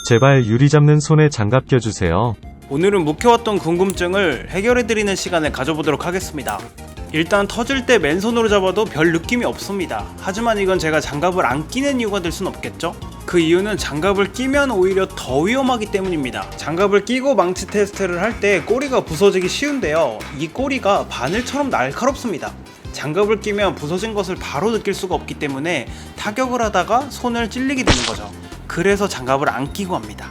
제발 유리 잡는 손에 장갑 껴주세요. 오늘은 묵혀왔던 궁금증을 해결해드리는 시간을 가져보도록 하겠습니다. 일단 터질 때 맨손으로 잡아도 별 느낌이 없습니다. 하지만 이건 제가 장갑을 안 끼는 이유가 될 순 없겠죠? 그 이유는 장갑을 끼면 오히려 더 위험하기 때문입니다. 장갑을 끼고 망치 테스트를 할 때 꼬리가 부서지기 쉬운데요, 이 꼬리가 바늘처럼 날카롭습니다. 장갑을 끼면 부서진 것을 바로 느낄 수가 없기 때문에 타격을 하다가 손을 찔리게 되는 거죠. 그래서 장갑을 안 끼고 합니다.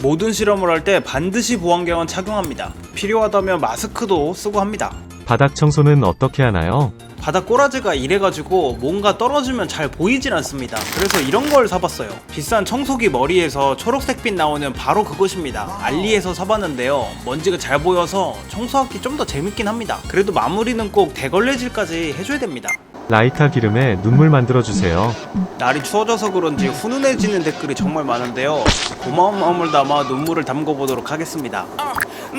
모든 실험을 할 때 반드시 보안경은 착용합니다. 필요하다면 마스크도 쓰고 합니다. 바닥 청소는 어떻게 하나요? 바닥 꼬라지가 이래가지고 뭔가 떨어지면 잘 보이질 않습니다. 그래서 이런 걸 사봤어요. 비싼 청소기 머리에서 초록색빛 나오는 바로 그것입니다. 알리에서 사봤는데요, 먼지가 잘 보여서 청소하기 좀 더 재밌긴 합니다. 그래도 마무리는 꼭 대걸레질까지 해줘야 됩니다. 라이터 기름에 눈물 만들어주세요. 날이 추워져서 그런지 훈훈해지는 댓글이 정말 많은데요, 고마운 마음을 담아 눈물을 담궈보도록 하겠습니다.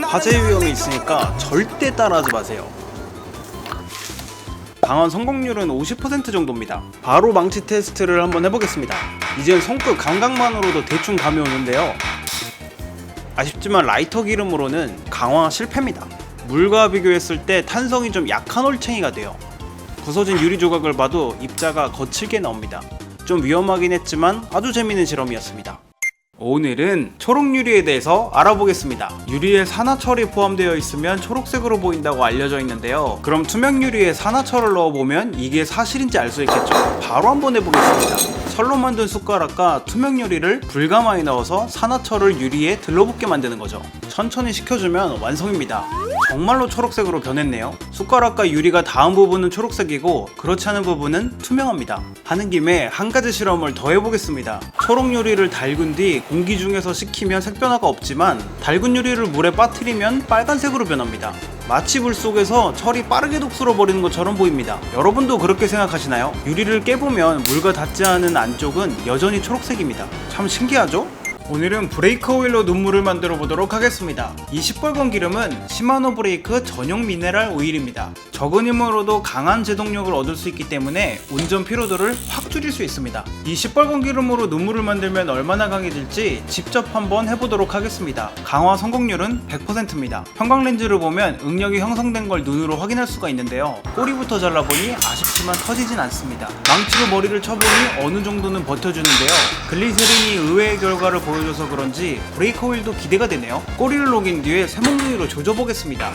화재 위험이 있으니까 절대 따라하지 마세요. 강한 성공률은 50% 정도입니다. 바로 망치 테스트를 한번 해보겠습니다. 이젠 손끝 감각만으로도 대충 감이 오는데요, 아쉽지만 라이터 기름으로는 강화 실패입니다. 물과 비교했을 때 탄성이 좀 약한 올챙이가 돼요. 부서진 유리 조각을 봐도 입자가 거칠게 나옵니다. 좀 위험하긴 했지만 아주 재밌는 실험이었습니다. 오늘은 초록 유리에 대해서 알아보겠습니다. 유리에 산화철이 포함되어 있으면 초록색으로 보인다고 알려져 있는데요, 그럼 투명 유리에 산화철을 넣어보면 이게 사실인지 알 수 있겠죠? 바로 한번 해보겠습니다. 철로 만든 숟가락과 투명 유리를 불가마에 넣어서 산화철을 유리에 들러붙게 만드는 거죠. 천천히 식혀주면 완성입니다. 정말로 초록색으로 변했네요. 숟가락과 유리가 닿은 부분은 초록색이고 그렇지 않은 부분은 투명합니다. 하는 김에 한 가지 실험을 더 해보겠습니다. 초록 유리를 달군 뒤 공기 중에서 식히면 색 변화가 없지만 달군 유리를 물에 빠뜨리면 빨간색으로 변합니다. 마치 물 속에서 철이 빠르게 독소를 버리는 것처럼 보입니다. 여러분도 그렇게 생각하시나요? 유리를 깨보면 물과 닿지 않은 안쪽은 여전히 초록색입니다. 참 신기하죠? 오늘은 브레이크 오일로 눈물을 만들어 보도록 하겠습니다. 이 시뻘건 기름은 시마노 브레이크 전용 미네랄 오일입니다. 적은 힘으로도 강한 제동력을 얻을 수 있기 때문에 운전 피로도를 확 줄일 수 있습니다. 이 시뻘건 기름으로 눈물을 만들면 얼마나 강해질지 직접 한번 해보도록 하겠습니다. 강화 성공률은 100%입니다. 형광렌즈를 보면 응력이 형성된 걸 눈으로 확인할 수가 있는데요, 꼬리부터 잘라보니 아쉽지만 터지진 않습니다. 망치로 머리를 쳐보니 어느 정도는 버텨주는데요, 글리세린이 의외의 결과를 보여줘서 그런지 브레이크 오일도 기대가 되네요. 꼬리를 녹인 뒤에 쇠몽둥이로 조져보겠습니다.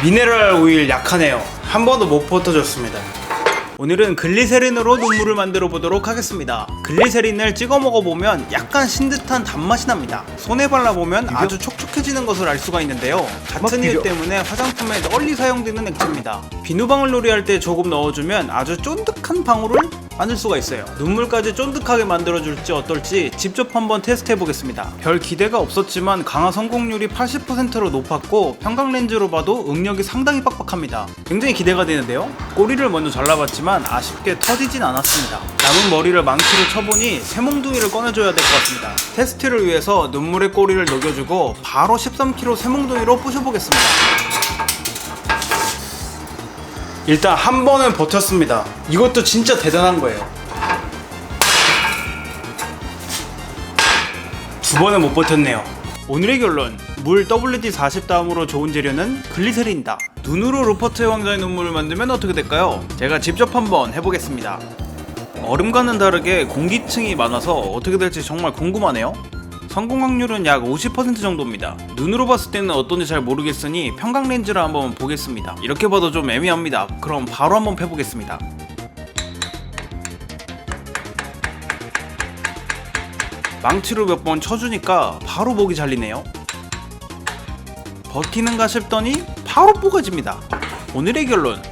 미네랄 오일 약하네요. 한 번도 못 버텨줬습니다. 오늘은 글리세린으로 눈물을 만들어 보도록 하겠습니다. 글리세린을 찍어 먹어보면 약간 신듯한 단맛이 납니다. 손에 발라보면 아주 촉촉해지는 것을 알 수가 있는데요, 같은 이유 때문에 화장품에 널리 사용되는 액체입니다. 비누방울 놀이 할 때 조금 넣어주면 아주 쫀득한 방울을 만들 수가 있어요. 눈물까지 쫀득하게 만들어줄지 어떨지 직접 한번 테스트해보겠습니다. 별 기대가 없었지만 강화 성공률이 80%로 높았고 형광렌즈로 봐도 응력이 상당히 빡빡합니다. 굉장히 기대가 되는데요, 꼬리를 먼저 잘라봤지만 아쉽게 터지진 않았습니다. 남은 머리를 망치로 쳐보니 쇠몽둥이를 꺼내줘야 될 것 같습니다. 테스트를 위해서 눈물의 꼬리를 녹여주고 바로 13kg 쇠몽둥이로 부셔보겠습니다. 일단 한 번은 버텼습니다. 이것도 진짜 대단한 거예요. 두 번은 못 버텼네요. 오늘의 결론, 물 WD-40 다음으로 좋은 재료는 글리세린이다. 눈으로 루퍼트의 왕자의 눈물을 만들면 어떻게 될까요? 제가 직접 한번 해보겠습니다. 얼음과는 다르게 공기층이 많아서 어떻게 될지 정말 궁금하네요. 성공 확률은 약 50% 정도입니다. 눈으로 봤을 때는 어떤지 잘 모르겠으니 편광렌즈를 한번 보겠습니다. 이렇게 봐도 좀 애매합니다. 그럼 바로 한번 펴보겠습니다. 망치로 몇 번 쳐주니까 바로 목이 잘리네요. 버티는가 싶더니 바로 뽀개집니다. 오늘의 결론,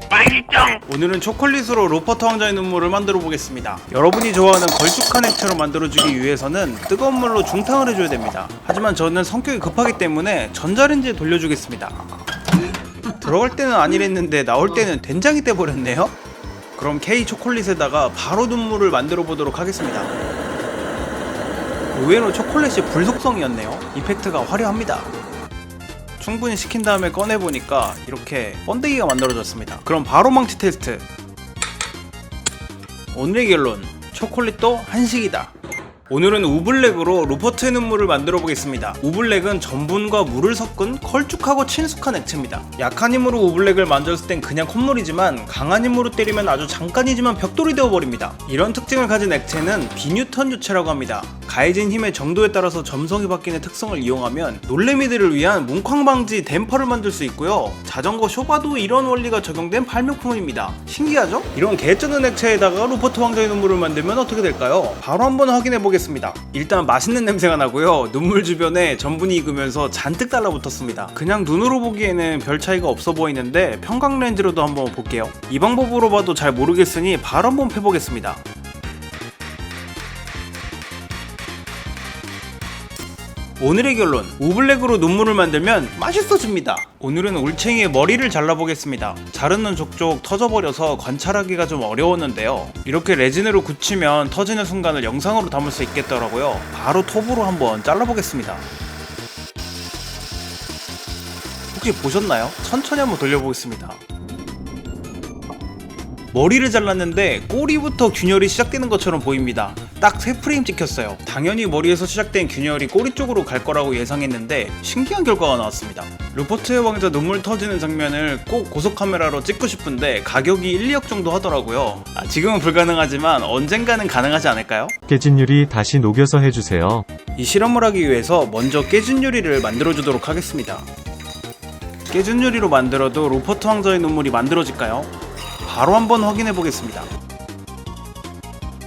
오늘은 초콜릿으로 루퍼트 왕자의 눈물을 만들어 보겠습니다. 여러분이 좋아하는 걸쭉한 액체로 만들어주기 위해서는 뜨거운 물로 중탕을 해줘야 됩니다. 하지만 저는 성격이 급하기 때문에 전자레인지에 돌려주겠습니다. 들어갈 때는 아니랬는데 나올 때는 된장이 돼버렸네요. 그럼 K 초콜릿에다가 바로 눈물을 만들어 보도록 하겠습니다. 의외로 초콜릿이 불속성이었네요. 이펙트가 화려합니다. 충분히 식힌 다음에 꺼내보니까 이렇게 번데기가 만들어졌습니다. 그럼 바로 망치 테스트. 오늘의 결론, 초콜릿도 한식이다. 오늘은 우블랙으로 루퍼트의 눈물을 만들어 보겠습니다. 우블랙은 전분과 물을 섞은 걸쭉하고 친숙한 액체입니다. 약한 힘으로 우블랙을 만졌을 땐 그냥 콧물이지만 강한 힘으로 때리면 아주 잠깐이지만 벽돌이 되어버립니다. 이런 특징을 가진 액체는 비뉴턴 유체라고 합니다. 가해진 힘의 정도에 따라서 점성이 바뀌는 특성을 이용하면 놀래미들을 위한 뭉쾅 방지 댐퍼를 만들 수 있고요. 자전거 쇼바도 이런 원리가 적용된 발명품입니다. 신기하죠? 이런 개쩌는 액체에다가 루퍼트 왕자의 눈물을 만들면 어떻게 될까요? 바로 한번 확인해 보겠습니다. 일단 맛있는 냄새가 나고요. 눈물 주변에 전분이 익으면서 잔뜩 달라붙었습니다. 그냥 눈으로 보기에는 별 차이가 없어 보이는데 평강 렌즈로도 한번 볼게요. 이 방법으로 봐도 잘 모르겠으니 바로 한번 펴보겠습니다. 오늘의 결론, 우블랙으로 눈물을 만들면 맛있어집니다. 오늘은 올챙이의 머리를 잘라보겠습니다. 자르는 족족 터져버려서 관찰하기가 좀 어려웠는데요. 이렇게 레진으로 굳히면 터지는 순간을 영상으로 담을 수 있겠더라고요. 바로 톱으로 한번 잘라보겠습니다. 혹시 보셨나요? 천천히 한번 돌려보겠습니다. 머리를 잘랐는데 꼬리부터 균열이 시작되는 것처럼 보입니다. 딱 3프레임 찍혔어요. 당연히 머리에서 시작된 균열이 꼬리 쪽으로 갈 거라고 예상했는데 신기한 결과가 나왔습니다. 루퍼트의 왕자 눈물 터지는 장면을 꼭 고속카메라로 찍고 싶은데 가격이 1, 2억 정도 하더라고요. 지금은 불가능하지만 언젠가는 가능하지 않을까요? 깨진 유리 다시 녹여서 해주세요. 이 실험을 하기 위해서 먼저 깨진 유리를 만들어주도록 하겠습니다. 깨진 유리로 만들어도 루퍼트 왕자의 눈물이 만들어질까요? 바로 한번 확인해 보겠습니다.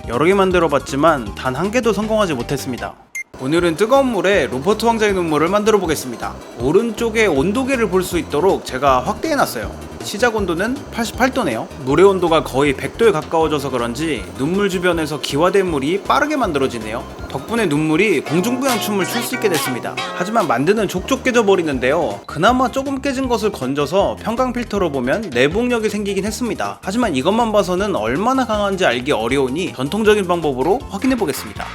여러 개 만들어 봤지만 단 한 개도 성공하지 못했습니다. 오늘은 뜨거운 물에 루퍼트 왕자의 눈물을 만들어 보겠습니다. 오른쪽에 온도계를 볼 수 있도록 제가 확대해 놨어요. 시작 온도는 88도네요. 물의 온도가 거의 100도에 가까워져서 그런지 눈물 주변에서 기화된 물이 빠르게 만들어지네요. 덕분에 눈물이 공중부양춤을 출 수 있게 됐습니다. 하지만 만드는 족족 깨져 버리는데요. 그나마 조금 깨진 것을 건져서 평강 필터로 보면 내복력이 생기긴 했습니다. 하지만 이것만 봐서는 얼마나 강한지 알기 어려우니 전통적인 방법으로 확인해 보겠습니다.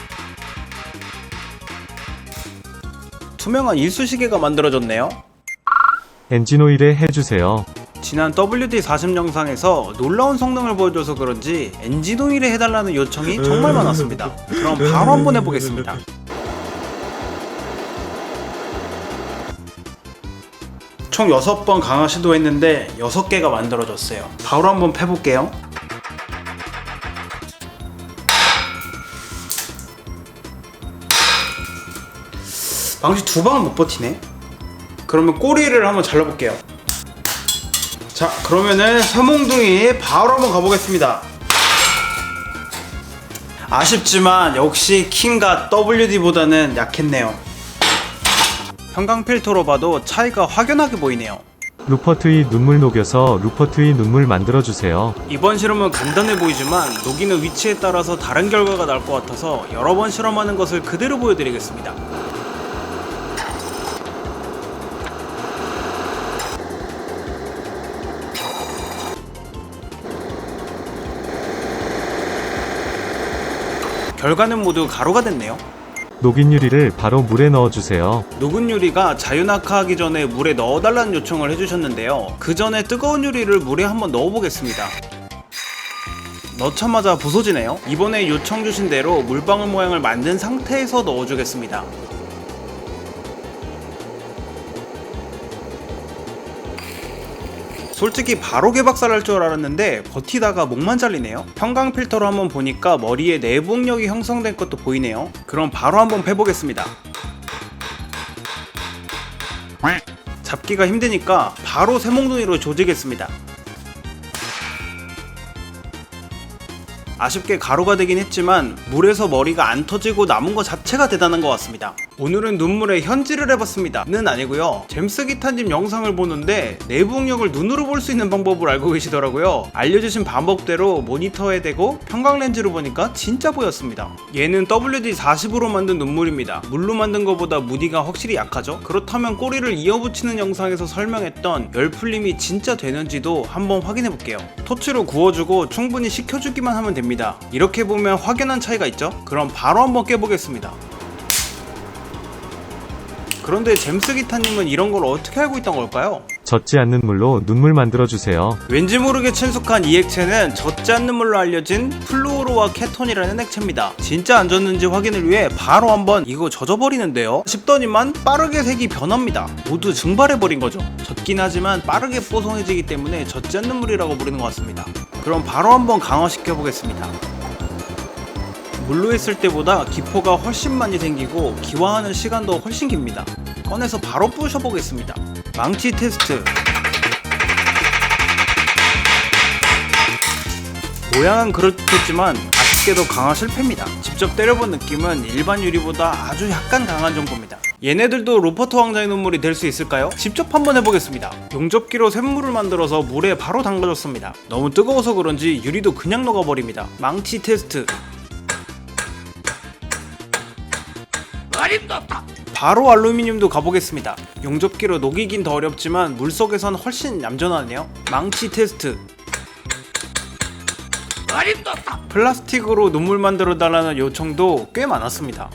투명한 일수시계가 만들어졌네요. 엔진오일에 해주세요. 지난 WD-40 영상에서 놀라운 성능을 보여줘서 그런지 엔진오일에 해달라는 요청이 정말 많았습니다. 그럼 바로 한번 해보겠습니다. 총 6번 강화 시도했는데 6개가 만들어졌어요. 바로 한번 패볼게요. 방시 2방은 못 버티네. 그러면 꼬리를 한번 잘라볼게요. 자, 그러면은 서몽둥이 바로 한번 가보겠습니다. 아쉽지만 역시 킹과 WD보다는 약했네요. 평강 필터로 봐도 차이가 확연하게 보이네요. 루퍼트의 눈물 녹여서 루퍼트의 눈물 만들어주세요. 이번 실험은 간단해 보이지만 녹이는 위치에 따라서 다른 결과가 나올 것 같아서 여러 번 실험하는 것을 그대로 보여드리겠습니다. 결과는 모두 가루가 됐네요. 녹인 유리를 바로 물에 넣어주세요. 녹은 유리가 자유낙하하기 전에 물에 넣어달라는 요청을 해주셨는데요. 그 전에 뜨거운 유리를 물에 한번 넣어보겠습니다. 넣자마자 부서지네요. 이번에 요청 주신 대로 물방울 모양을 만든 상태에서 넣어주겠습니다. 솔직히 바로 개박살날 줄 알았는데 버티다가 목만 잘리네요. 평강 필터로 한번 보니까 머리에 내복력이 형성된 것도 보이네요. 그럼 바로 한번 패보겠습니다. 잡기가 힘드니까 바로 새몽둥이로 조지겠습니다. 아쉽게 가루가 되긴 했지만 물에서 머리가 안 터지고 남은 것 자체가 대단한 것 같습니다. 오늘은 눈물에 현질을 해봤습니다 는 아니고요. 잼스 기타님 영상을 보는데 내부응력을 눈으로 볼 수 있는 방법을 알고 계시더라고요. 알려주신 방법대로 모니터에 대고 평강 렌즈로 보니까 진짜 보였습니다. 얘는 WD-40으로 만든 눈물입니다. 물로 만든 것보다 무디가 확실히 약하죠. 그렇다면 꼬리를 이어붙이는 영상에서 설명했던 열풀림이 진짜 되는지도 한번 확인해볼게요. 토치로 구워주고 충분히 식혀주기만 하면 됩니다. 이렇게 보면 확연한 차이가 있죠? 그럼 바로 한번 깨보겠습니다. 그런데 잼스 기타님은 이런 걸 어떻게 알고 있던 걸까요? 젖지 않는 물로 눈물 만들어주세요. 왠지 모르게 친숙한 이 액체는 젖지 않는 물로 알려진 플루오로와 케톤이라는 액체입니다. 진짜 안 젖는지 확인을 위해 바로 한번 이거 젖어버리는데요 싶더니만 빠르게 색이 변합니다. 모두 증발해버린 거죠. 젖긴 하지만 빠르게 뽀송해지기 때문에 젖지 않는 물이라고 부르는 것 같습니다. 그럼 바로 한번 강화시켜 보겠습니다. 물로 했을 때보다 기포가 훨씬 많이 생기고 기화하는 시간도 훨씬 깁니다. 꺼내서 바로 부셔보겠습니다. 망치 테스트. 모양은 그렇겠지만 아쉽게도 강화 실패입니다. 직접 때려본 느낌은 일반 유리보다 아주 약간 강한 정도입니다. 얘네들도 루퍼트 왕자의 눈물이 될 수 있을까요? 직접 한번 해보겠습니다. 용접기로 샘물을 만들어서 물에 바로 담가줬습니다. 너무 뜨거워서 그런지 유리도 그냥 녹아버립니다. 망치 테스트. 바로 알루미늄도 가보겠습니다. 용접기로 녹이긴 더 어렵지만 물속에선 훨씬 얌전하네요. 망치 테스트. 플라스틱으로 눈물 만들어 달라는 요청도 꽤 많았습니다.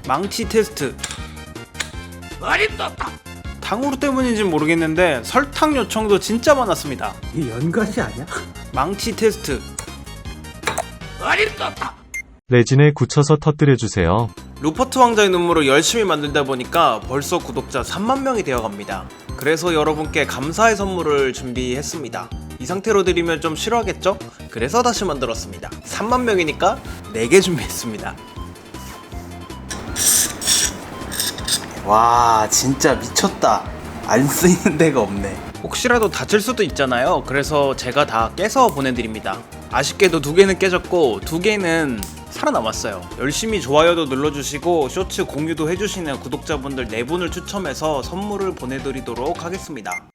망치 테스트. 탕후루 때문인지는 모르겠는데 설탕 요청도 진짜 많았습니다. 이게 연가시 아니야? 망치 테스트. 레진에 굳혀서 터뜨려주세요. 루퍼트 왕자의 눈물을 열심히 만들다 보니까 벌써 구독자 3만 명이 되어갑니다. 그래서 여러분께 감사의 선물을 준비했습니다. 이 상태로 드리면 좀 싫어하겠죠? 그래서 다시 만들었습니다. 3만 명이니까 4개 준비했습니다. 와, 진짜 미쳤다. 안 쓰이는 데가 없네. 혹시라도 다칠 수도 있잖아요. 그래서 제가 다 깨서 보내드립니다. 아쉽게도 2개는 깨졌고 2개는 살아남았어요. 열심히 좋아요도 눌러주시고 쇼츠 공유도 해주시는 구독자분들 4분을 추첨해서 선물을 보내드리도록 하겠습니다.